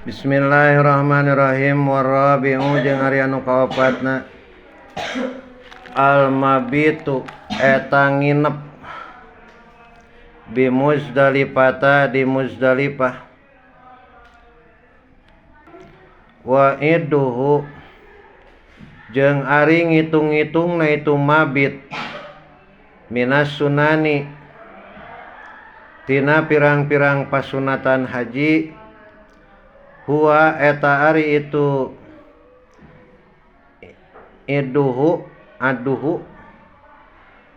Bismillahirrahmanirrahim. Warabi'u jeung ari anu kaopatna al-mabitu eta nginep bi Muzdalifah di Muzdalifah wa idduhu jeung ari ngitung-ngitungna itu mabit minas sunani tina pirang-pirang pasunatan haji huwa eta ari itu iduhu aduhu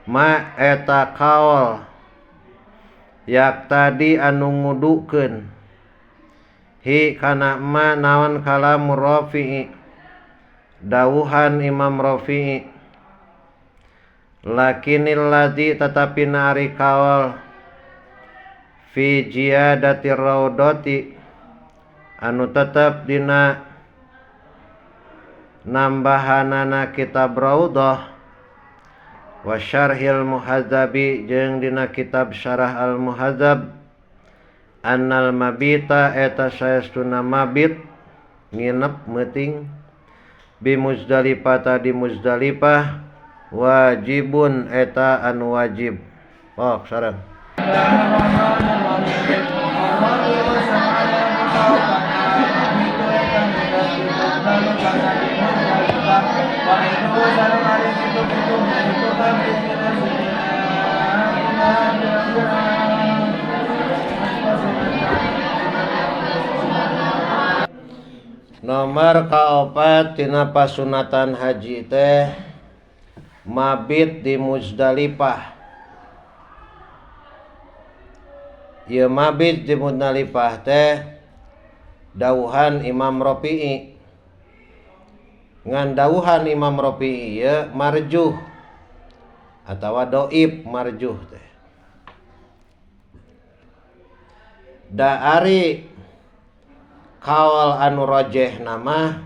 ma eta kaol yak tadi anu ngudukeun hi kana ma naon kalam Rafi'i dawuhan Imam Rafi'i lakinil ladzi tetapi nari kaol fi jiyadati raudati anu tetep dina nambahanana kitab Raudhah wa syarhil muhadzabi jeung dina kitab syarah al muhadzab annal mabita eta saestuna mabit nginep meuting bi Muzdalifah di Muzdalifah wajibun eta anu wajib. Pok sareng nomor kaopat tina pasunatan haji teh mabit di Muzdalifah. Ieu mabit di Muzdalifah teh dawuhan Imam Rafi'i. Ngan dawuhan Imam Rafi'i ieu marjuh atawa dhaif marjuh teh. Da ari kaul anu rajih nama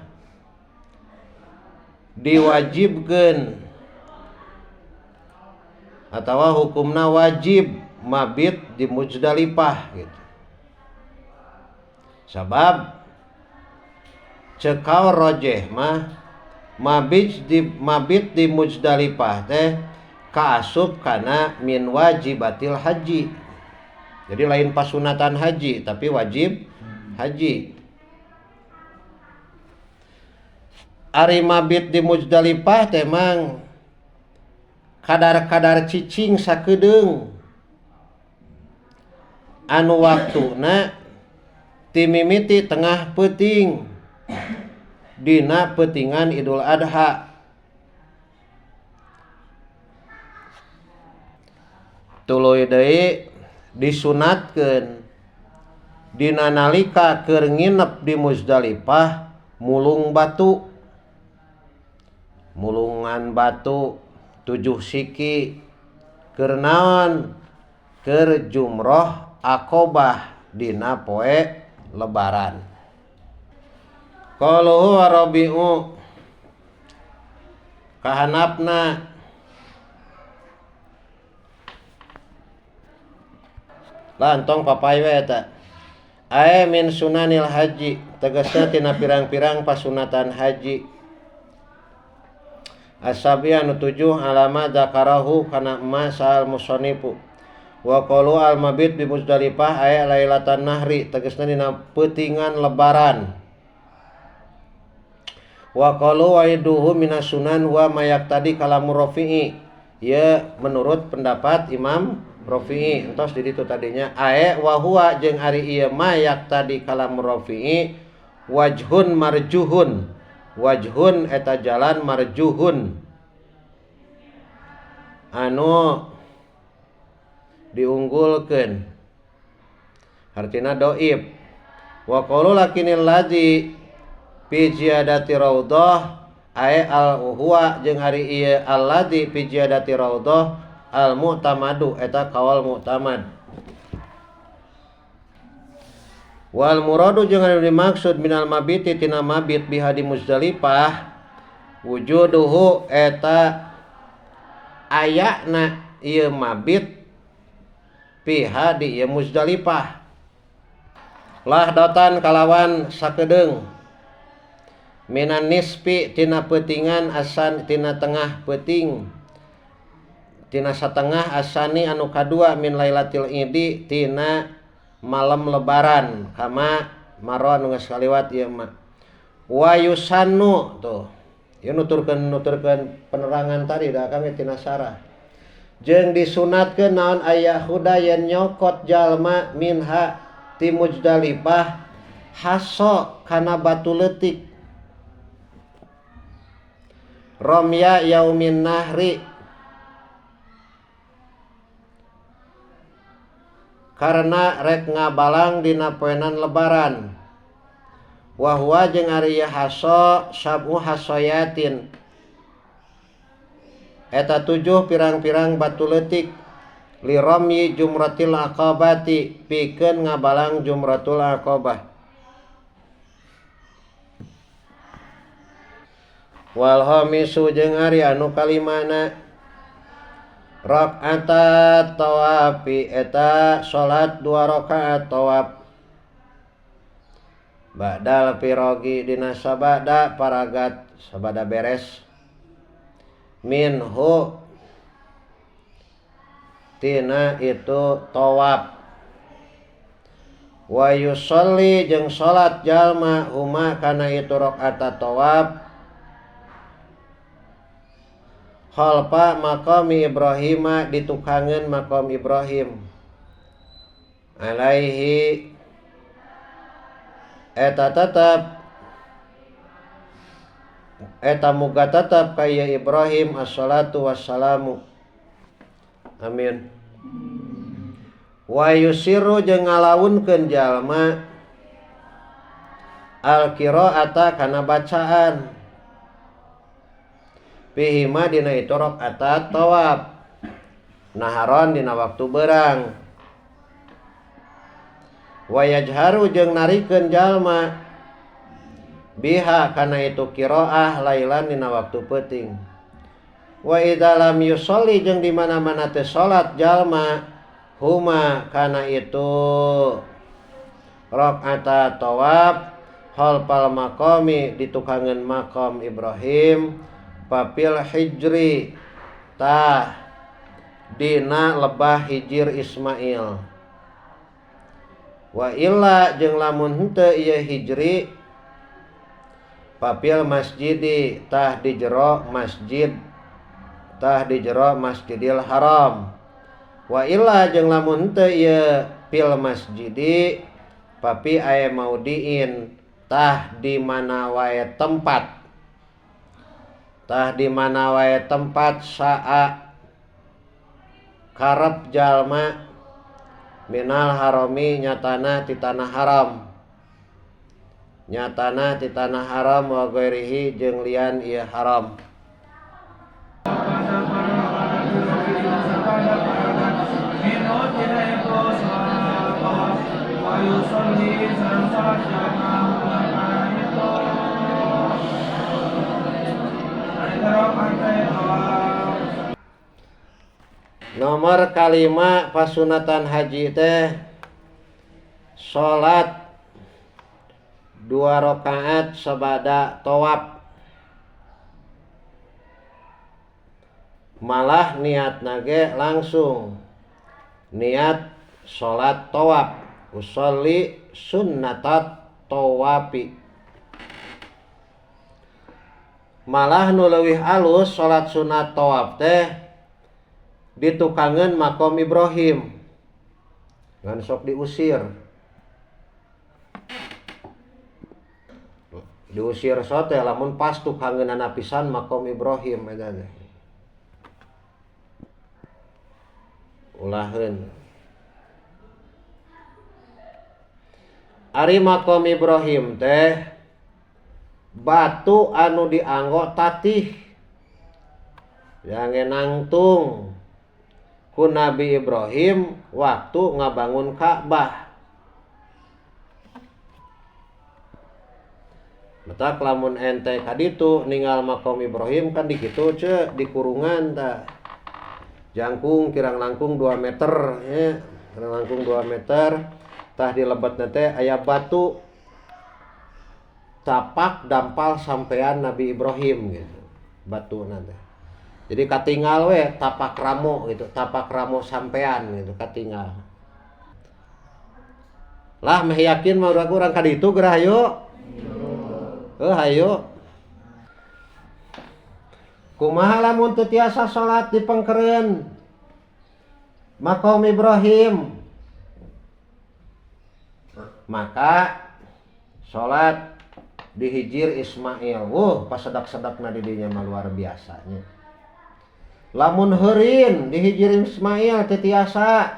diwajibkeun atawa hukumna wajib mabit di Muzdalifah gitu. Sabab cekal rajih mah mabit di Muzdalifah teh kaasup kana min wajibatil haji. Jadi lain pasunatan haji tapi wajib haji. Ari mabit di Muzdalifah teh mang kadar-kadar cicing sakedeung anu waktuna ti mimiti tengah peuting dina peutingan Idul Adha. Tuluy deui disunatkeun dina nalika keur nginep di Muzdalifah mulung batu. Mulungan batu 7 siki keur naon? Keur jumroh Aqobah dina poe lebaran. Qaluhu Rabi'u kahanapna lantong papai we eta ae min sunanil haji tegasna tina pirang-pirang pasunatan haji. Asabi anu 7 alama zakarahu kana ma sal musanifu wa qalu al mabit bi Muzdalifah aya lailatan nahri tegasna dina peutingan lebaran. Wa qalu wa iduhu minas sunan wa mayak tadi kalam Rafi'i ya menurut pendapat Imam Rafi'i entos di ditu tadinya ae wa huwa jeung ari ieu mayak tadi kalam Rafi'i wajhun marjuhun. Wajhun eta jalan marjuhun anu diunggulkeun artina dhaif. Wa qalu lakinil ladzi fi ziyadati raudhah ay al huwa jeung ari ieu alladzi fi ziyadati raudhah al mu'tamadu eta kaul mu'tamad. Wal muradu jeung anu dimaksud minal mabiti tina mabit biha di Muzdalifah wujuduhu eta ayana ieu mabit biha di ieu Muzdalifah Lahdatan kalawan sakedeung minan nisfi tina peutingan asan tina tengah peuting tina satengah asani anu kadua min lailatil idi tina malam lebaran kama maro anu geus kaliwat ieu mah wa yusannu tuh ieu nuturkeun penerangan tadi da kami tina sarah jeung disunatkeun naon aya huda yen nyokot jalma minha ti Muzdalifah haso kana batu leutik romya yaumin nahri karena rek ngabalang dina poenan lebaran wa huwa jeung ari haso sab'u hasoyatin eta 7 pirang-pirang batu leutik li ramyi jumratil aqabati pikeun ngabalang jumratul aqabah wal khamisu jeung ari anu kalimana rakaat tawafi eta salat 2 rakaat tawaf ba'dal pirogi dina sabada paragat sabada beres minhu tina itu tawaf wa yusolli jeung salat jalma huma kana itu rakaat tawaf khalfa maqami Ibrahim ditukangeun maqam Ibrahim alaihi eta tetep eta muga tetep kaya Ibrahim assalatu wassalamu amin wa yusiru jeung ngalaunkeun jalma al qiraata kana bacaan pihima dina itu rakaat tawaf naharon dina waktu beurang wa yajharu jeung narikeun jalma biha kana itu qiraah lailan dina waktu peuting wa idza lam yusolli jeung di mana-mana teu salat jalma huma kana itu rakaat tawaf khalfal maqami ditukangeun maqam Ibrahim papil hijri tah dina lebah hijir Ismail wa illa jeung lamun henteu ieu hijri papil masjidi tah di jero masjid tah di jero Masjidil Haram wa illa jeung lamun teu ieu pil masjidi papi aya maudiin tah di mana wae tempat tah di mana wae tempat sa'a karep jalma minal harami nyatana ti tanah haram nyatana ti tanah haram wa ghairihi jeung lian ieu haram nomor kalima pasunatan haji teh salat 2 rakaat sabada tawaf malah niat nage langsung niat salat tawaf usolli sunnatat tawafi malah nu leuwih alus salat sunat tawaf teh ditukangeun maqam Ibrahim ngan sok diusir sote lamun pas tukangeunana pisan maqam Ibrahim eta teh ulaheun ari maqam Ibrahim teh batu anu dianggo tatih yang nangtung ku Nabi Ibrahim waktu ngabangun Ka'bah. Matak lamun ente kaditu ninggal maqam Ibrahim kan dikitu ce di kurungan tah. Jangkung kirang langkung 2 meter ya, kirang langkung 2 meter tah di lebetna teh aya batu capak dampal sampean Nabi Ibrahim gitu batu nanti. Jadi katinggal we tapak ramo gitu, tapak ramo sampean gitu katinggal. Lah meh yakin mah urang ka ditu geura hayu. Hayu. Kumaha lamun teu tiasa salat di pengkeureun maqam Ibrahim? Maka salat di hijir Ismail. Pas sedak-sedakna di dinya mah luar biasanya. Lamun heureun di hijir Ismail teu tiasa,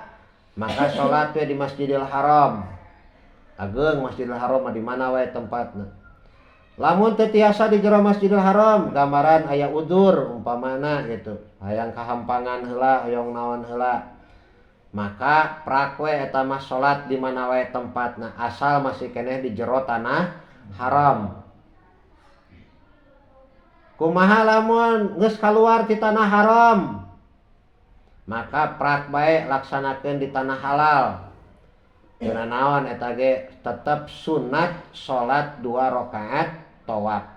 maka salat we di Masjidil Haram. Ageung Masjidil Haram mah di mana wae tempatna. Lamun teu tiasa di jero Masjidil Haram, gambaran aya udzur umpamana gitu. Hayang kahampangan heula, hoyong naon heula. Maka prak we eta mah salat di mana wae tempatna asal masih keneh di jero tanah haram. Kumaha lamun geus kaluar ti tanah haram? Maka prak bae laksanakeun di tanah halal. Dina naon eta ge tetep sunat salat 2 rakaat tawaf.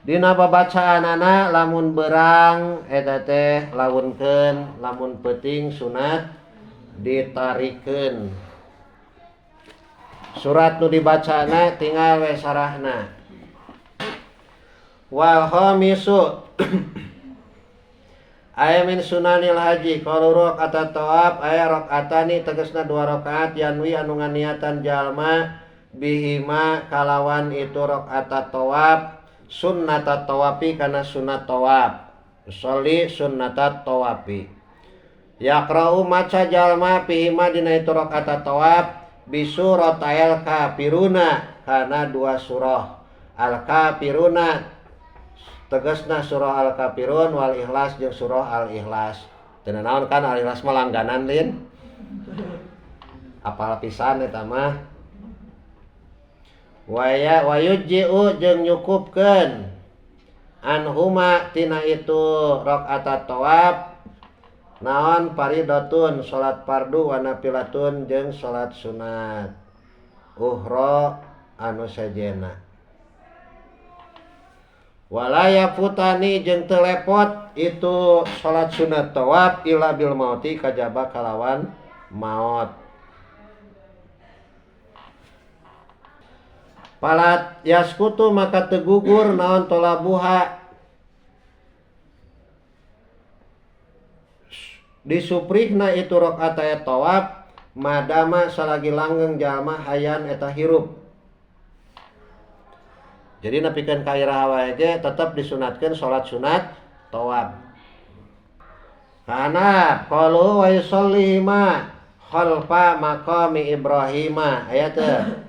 Dina babacaanana lamun beurang eta teh launkeun, lamun peuting sunat ditarikeun. Surat nu dibacana tinggal we sarahna. Wal khamisu aya min sunanil haji qalu rakaat tawaf aya rakaatani tegasna 2 rakaat yanwi anu nganiatan jalma bihima kalawan itu rakaat tawaf sunnata tawafi kana sunat tawaf sholli sunnata tawafi yaqra'u maca jalma bihima dina itu rakaat tawaf bisuratil kafiruna kana 2 surah al kafiruna tegasna surah Al-Kafirun wal Ikhlas jeung surah Al-Ikhlas. Teu naon kan Al-Ikhlas mah langganan lin. Apal pisan eta mah. Wa yujji'u jeung nyukupkeun anhuma tina itu rakaat tawaf naon faridatun salat fardu wa nafilatun jeung salat sunat. Uhra anu sajena. Walaya futani jeung telepot itu salat sunat tawaf ila bil mauti kajaba kalawan maut. Palat yaskutu maka tegugur naon tolabuha disuprihna itu rakaat tawaf madama salagi langgeng jalma hayan eta hirup. Jadi nepikeun ka iraha wae ge tetep disunatkeun salat sunat tawaf. Kana qalu wa yusalli ma khalfa maqami Ibrahim aya teu?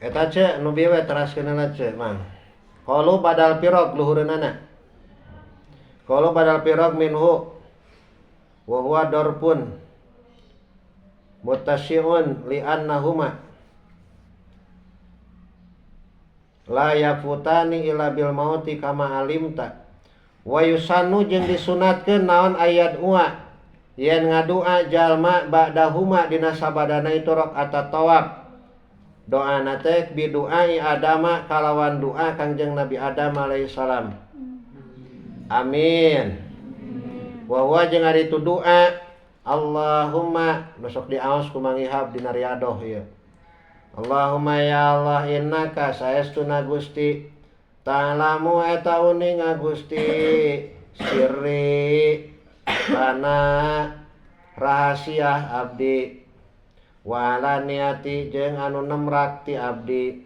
Eta ce nu bieu we teraskeunana ce mang. Qalu badal pirog luhureunana. Qalu badal pirog minhu wa huwa darpun mutasyi'un li'annahuma la yafutani ila bil mauti kama alimta wa yusannu jeung disunatkeun naon ayat uwa yen ngadua jalma ba'dahuma dina sabadana itu rakaat tawaf doana teh bi du'ai adama kalawan doa Kangjeng Nabi Adam alaihi salam amin wa huwa jeung ari itu doa Allahumma besok diaos ku mangihab dina riadoh ieu. Allahumma ya Allah innaka saestuna Gusti ta'lamu eta uning Gusti sirri kana rahasia abdi wala niati jeung anu nemrak ti abdi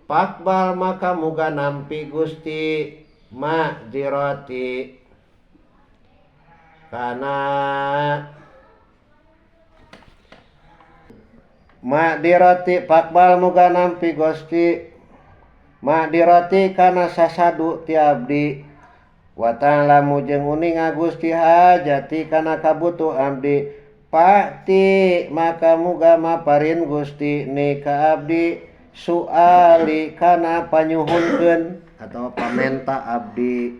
pakbal maka muga nampi Gusti ma'dzirati kana ma'dirati pakbal muga nampi Gusti ma'dirati kana sasadu ti abdi wa ta'lamu jeung uning Gusti hajati kana kabutuh abdi pati maka muga maparin Gusti ni ka abdi suali kana panyuhunkeun atau pamenta abdi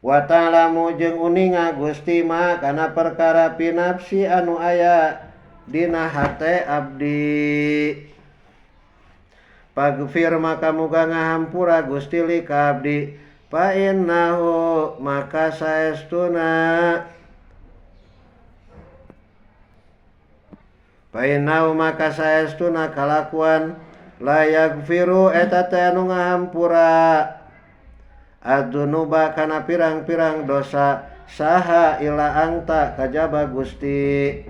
wa ta'lamu jeung uninga Gusti ma kana perkara pinapsi anu aya dina hate abdi. Pagfir maka muga ngahampura Gusti li ka abdi. Fa innahu maka saestuna kalakuan la yaghfiru eta teh anu ngahampura adzunuba kana pirang-pirang dosa saha ila anta kajaba Gusti.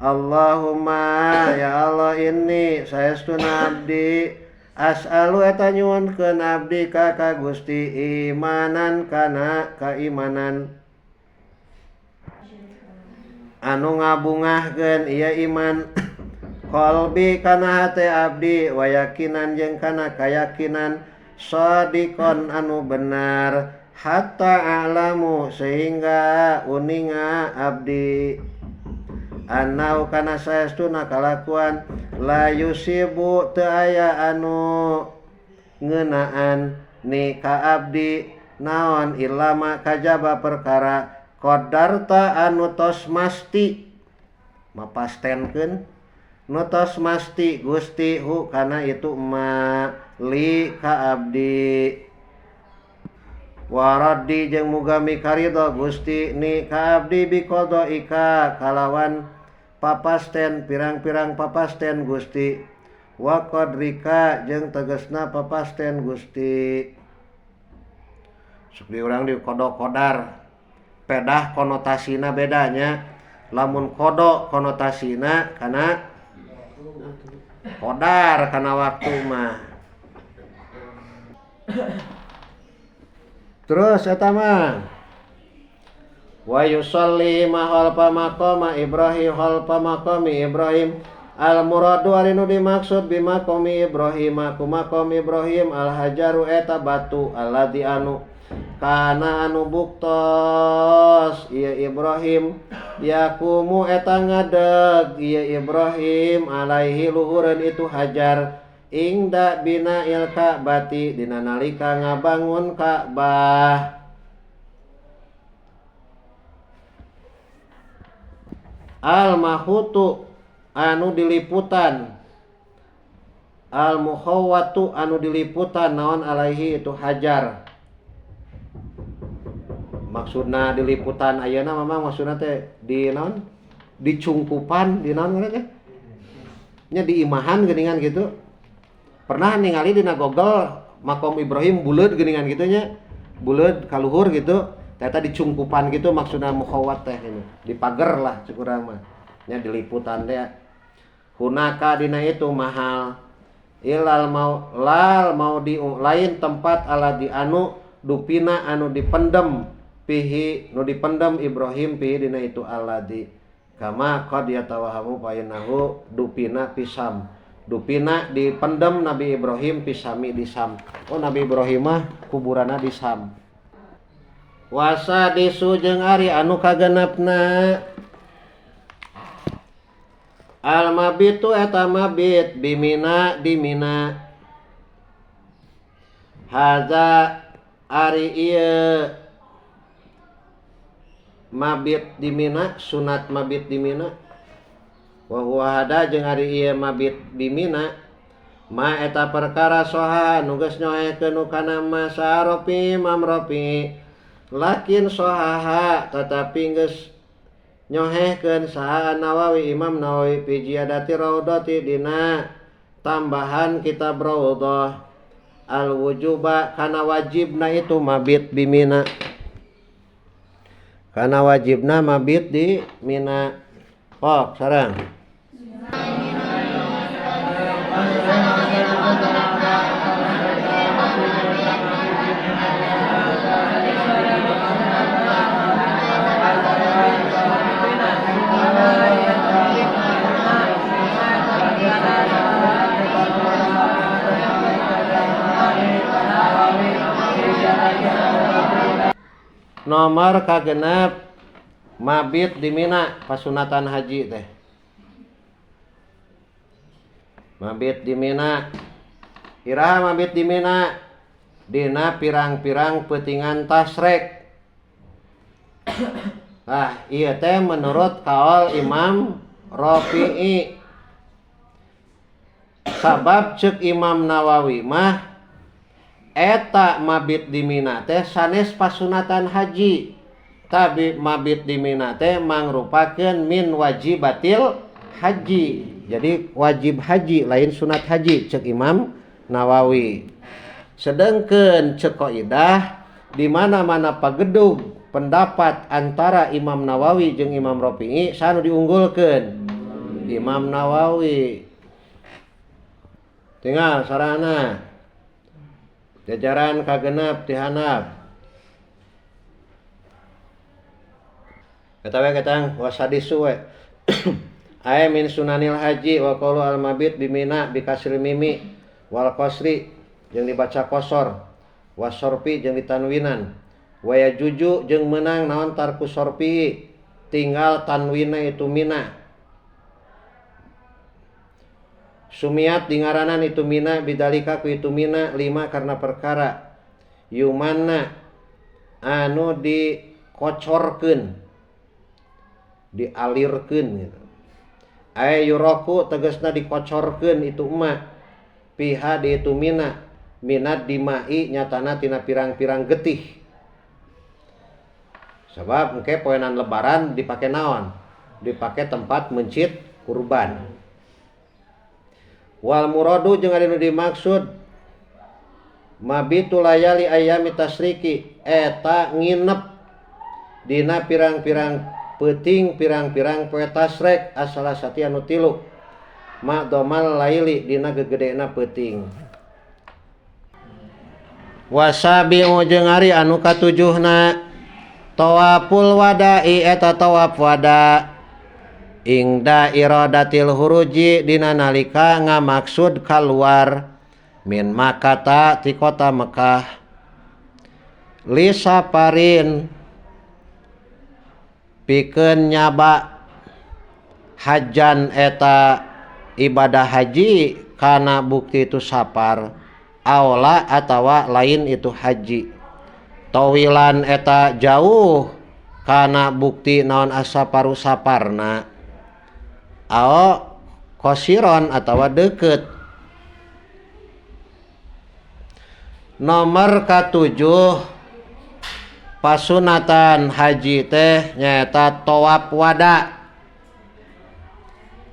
Allahumma ya Allah inni saestuna abdi as'alu eta nyuwunkeun abdi ka Gusti imanan kana kaimanan anu ngabungahkeun ieu iman qalbi kana hate abdi wa yakinan jeung kana kayakinan shadiqon anu benar hatta a'lamu sehingga uninga abdi annau kana saestuna kalakuan la yusibu teu aya anu ngeunaan ni ka abdi naon ilama kajaba perkara qadarta anu tos masti mapastenkeun nu tos masti Gusti hu kana itu ma li ka abdi waraddi jeung muga mikaridho Gusti ni ka abdi biqada ika kalawan papasten pirang-pirang papasten Gusti wa qadrika jeung tegasna papasten Gusti. Sok urang di kodok-kodar pedah konotasina bedanya lamun kodok konotasina kana kodar kana waktu mah. Terus eta mah wa yusalli mahal pamaqama Ibrahim hal pamaqami Ibrahim al muradu arinu dimaksud bimaqami Ibrahim aku maqam Ibrahim al hajaru eta batu alladzi anu kana anu buktos ieu Ibrahim yakumu eta ngadeg ieu Ibrahim alaihi luhureun itu hajar ingda bina il Ka'bati dina nalika ngabangun Ka'bah. Al mahutu anu diliputan al mukhawwatu anu diliputan naon alaihi itu hajar. Maksudna diliputan ayeuna memang maksudna teh di naon dicungkupan di naon ngaran teh nya diimahan geuningan gitu. Pernah ningali dina Google makom Ibrahim buleud geuningan kitu nya buleud kaluhur gitu ternyata dicungkupan gitu maksudna mukhawat teh ini dipager lah cukurang mah nya diliputan teh hunaka dina itu mahal ilal mau lal mau di lain tempat ala di anu dupina anu dipendem pihi nu dipendem Ibrahim pihi dina itu alladzi kama qad yatawahamu painahu dupina pisam dupina dipendem Nabi Ibrahim pisami di Sam. Oh Nabi Ibrahim mah kuburanna di Sam. Wasa disu jeung ari anu kagenepna al mabitu eta mabit bimina di Mina haza ari ieu mabit di Mina sunat mabit di Mina wa huwa hada jeung ari ieu mabit di Mina ma eta perkara soha nu geus nyoekeun kana masaropi mamropi lakin sohaha tetapi geus nyohehkeun saha Nawawi Imam Nawawi fi ziyadati raudhati dina tambahan kitab raudhah al wujuba kana wajibna itu mabit di Mina kana wajibna mabit di Mina. Oh sareng nomor kagenep mabit di Mina pasunatan haji teh mabit di Mina iraha mabit di Mina dina pirang-pirang peutingan tasrek Nah, ieu teh menurut kaul Imam Rafi'i. Sabab ceuk Imam Nawawi mah eta mabit di Mina teh sanes pasunatan haji. Tapi mabit di Mina teh mangrupakeun min wajibatil haji. Jadi wajib haji lain sunat haji ceuk Imam Nawawi. Sedengkeun ceuk qaidah di mana-mana pagedug pendapat antara Imam Nawawi jeung Imam Rafi'i sanu diunggulkeun? Imam Nawawi. Tinggal sarana jajaran kagenep ti handap. Eta we ketang wasadisu we. Ay min sunanil haji wa qaulu al mabit bimina bikasri mimi wal qasri jeung dibaca qosor wasorpi jeung ditanwinan waya juju jeung menang naon tarku sorpi tinggal tanwina itu mina sumiat dingaranan itu mina bidalika ku itu mina 5 karena perkara yumanna anu dikocorkeun dialirkeun gitu. Ay yuraku tegasna dikocorkeun itu emak piha di itu mina minat dimai nyatana tina pirang-pirang getih. Sebab engke poenan lebaran dipake naon? Dipake tempat mencit kurban. Wal muradu jeung anu dimaksud mabitu layali ayami tasriki eta nginep dina pirang-pirang peuting pirang-pirang poe tasrek asala sati anu tilu ma domal laili dina gegedena peuting. Wasabi'u jeung ari anu katujuhna tawaful wada'i eta tawaf wada ingda iradatil huruji dina nalika ngamaksud kaluar min Makkah ti kota Mekah lisaparin pikeun nyaba hajan eta ibadah haji kana bukti itu sapar aula atawa lain itu haji tawilan eta jauh kana bukti naon asaparu saparna ao qasiron atawa deukeut. Nomor katujuh pasunatan haji teh nyaeta tawaf wada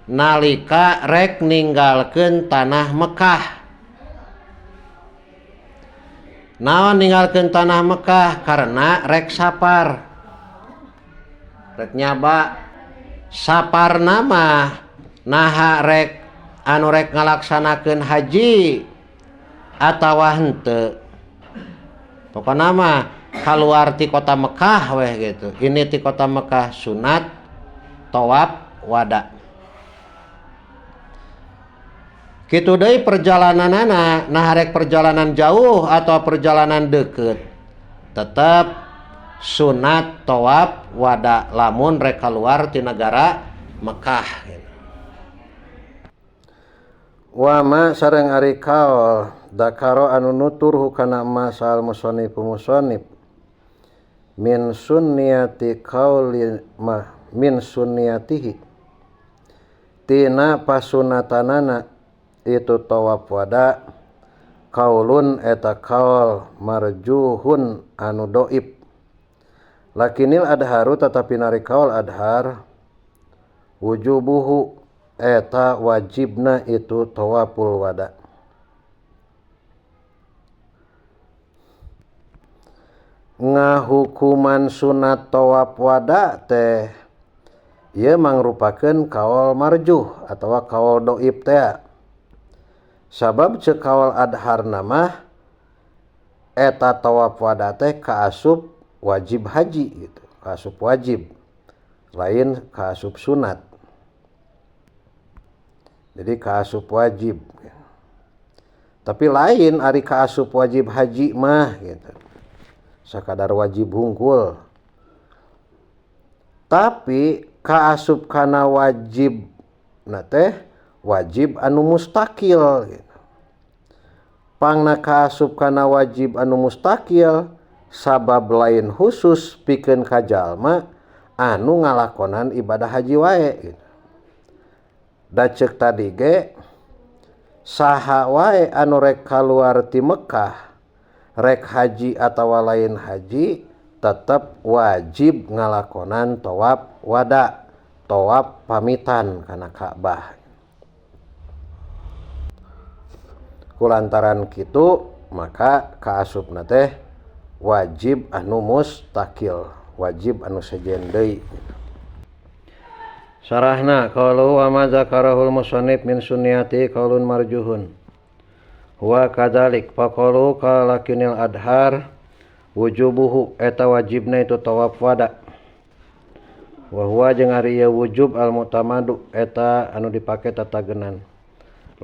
nalika rek ninggalkeun tanah Mekah. Naon ninggalkeun tanah Mekah? Karena rek sapar rek nyaba saparna mah naha rek anu rek ngalaksanakeun haji atawa henteu. Pokona mah kaluar ti kota Mekah weh gitu. Ini ti kota Mekah sunat tawaf wada. Kitu deui perjalananana nah rek perjalanan jauh atau perjalanan deukeut tetep sunat tawaf wada lamun rek kaluar ti negara Mekah. Wa ma sareng ari kaul dakaro anu nuturhu kana masal musannif min sunniyati qauli ma min sunniyatihi tina pasunatanana itu tawaf wada qaulun eta qaul marjuhun anu doib lakinil adharu tetapi nari kaul adhar wujubuhu eta wajibna itu tawaful wada. Ngahukuman sunat tawaf wada teh ieu mangrupakeun kaul marjuh atawa kaul doib teh. Sabab ceuk kaul adhar mah eta tawaf wada teh kaasup wajib haji gitu, kaasup wajib lain kaasup sunat. Jadi kaasup wajib tapi lain ari kaasup wajib haji mah gitu sakadar wajib hungkul tapi kaasup kana wajib na teh wajib anu mustakil gitu. Pangna kaasup kana wajib anu mustakil sabab lain khusus pikeun ka jalma anu ngalakonan ibadah haji wae gitu. Da ceuk tadi ge saha wae anu rek kaluar ti Mekkah rek haji atawa lain haji tetep wajib ngalakonan tawaf wada, tawaf pamitan kana Ka'bah. Kulantaran kitu maka kaasupna teh wajib anu mustaqil, wajib anu sejen deui. Sarahna qaulu wa ma zakarahul musannif min sunniyati qaulun marjuhun wa kadzalik faqalu kalakinil adhar wujubuhu eta wajibna itu tawaf wada wa huwa jeung ari ieu wujub al mutamadu eta anu dipake tatagenan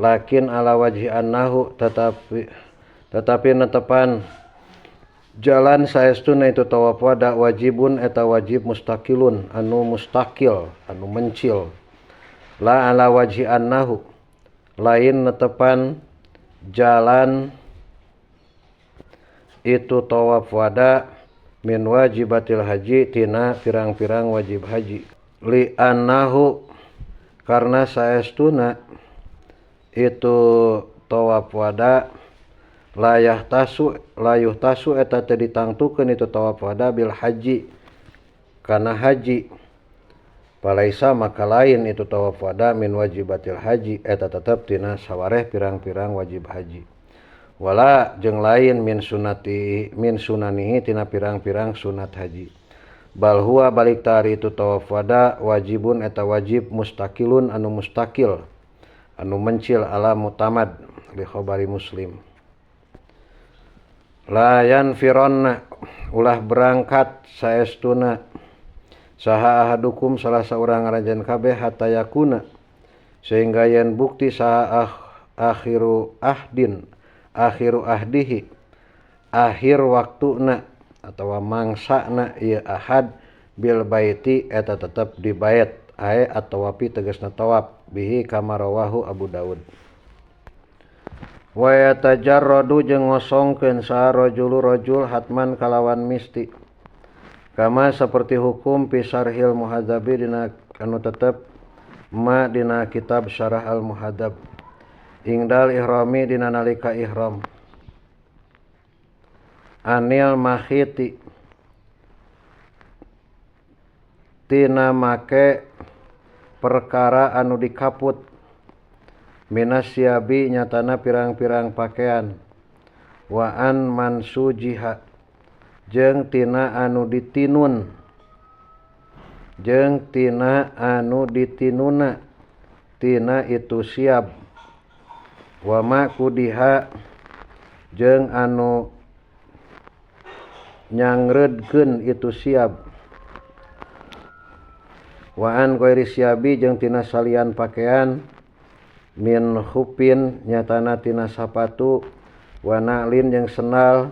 lakin ala wajhi annahu tetapi netepan jalan saestuna itu tawaf wada wajibun eta wajib mustaqilun anu mustaqil anu mencil la ala wajhi annahu lain netepan jalan itu tawaf wada min wajibatil haji tina pirang-pirang wajib haji li annahu karna saestuna itu tawaf wada layuh tasu eta teu ditangtukeun itu tawaf wada bil haji kana haji palaisa maka lain itu tawaf wada min wajibatil haji eta tetep tina sawareh pirang-pirang wajib haji wala jeung lain min sunanihi tina pirang-pirang sunat haji bal huwa balik tari itu tawaf wada wajibun eta wajib mustaqilun anu mustaqil anu mencil ala mutamad li khabari Muslim. Layan fironna ulah berangkat saestuna saha ahadukum salah seorang rajan kabeh hatta yakuna sehingga yen bukti saha akhiru ahdihi akhir waktuna atawa mangsana ieu ahad bil baiti eta tetep di bait ae atawa pi tegasna tawaf bihi kama rawahu Abu Daud. Wa yatajarradu jeung ngosongkeun sa rajul hatman kalawan misti kama saperti hukum fi syarhil muhadzabi dina anu tetep ma dina kitab syarah al muhadzab ingdal ihrami dina nalika ihram anil makhiti tina make perkara anu dikaput minasyabi nyatana pirang-pirang pakaian wa an mansujiha jeung tina anu ditinuna tina itu siap wa ma kudiha jeung anu nyangredkeun itu siap wa an ghairi syabi jeung tina salian pakaian min khupin nyatana tina sapatu wa na'lin jeung sendal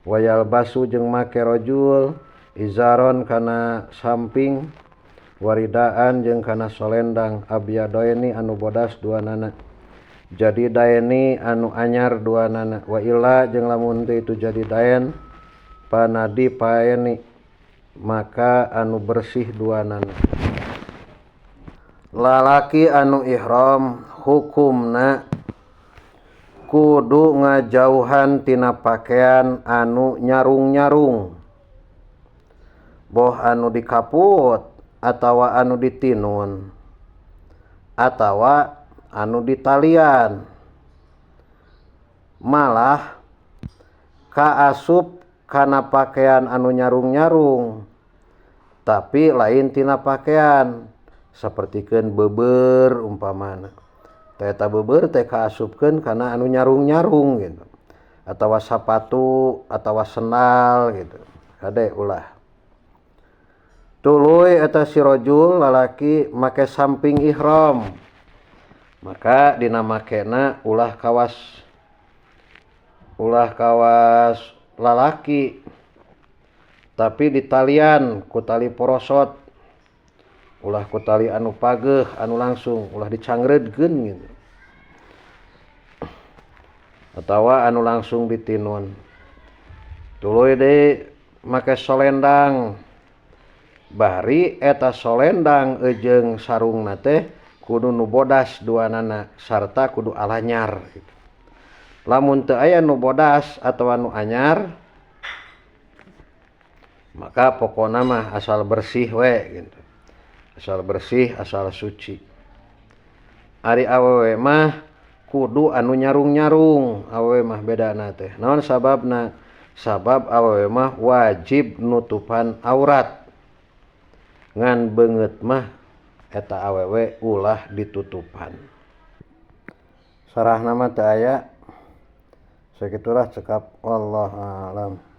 wa yalbasu jeung make rajul izaron kana samping waridaan jeung kana solendang abyadoini anu bodas duanana jadi daeni anu anyar duanana wa illa jeung lamun teu itu jadi daen panadi paeni maka anu bersih duanana. Lalaki anu ihram hukumna kudu ngajauhan tina pakaian anu nyarung-nyarung boh anu dikaput atawa anu ditinun atawa anu ditalian malah kaasup kana pakaian anu nyarung-nyarung tapi lain tina pakaian sapertikeun beubeur umpamana eta beubeur teh kaasupkeun kana anu nyarung-nyarung gitu atawa sapatu atawa sendal gitu kade ulah tuluy eta si rajul lalaki make samping ihram maka dina makena ulah kawas lalaki tapi ditalian ku tali porosot ulah ku tali anu pageuh anu langsung ulah dicangredkeun gitu atawa anu langsung ditinun Tuluy deui make solendang. Bari eta solendang jeung sarungna teh kudu nu bodas duanana sarta kudu alanyar. Lamun teu aya nu bodas atawa nu anyar maka pokona mah asal bersih we gitu. Asal bersih, asal suci. Ari awewe mah kudu anu nyarung-nyarung, awewe mah bedana teh. Naon sababna? Sabab awewe mah wajib nutupan aurat. Ngan beungeut mah eta awewe ulah ditutupan. Sarahna mah teu aya. Sakitulah cekap wallahu a'lam.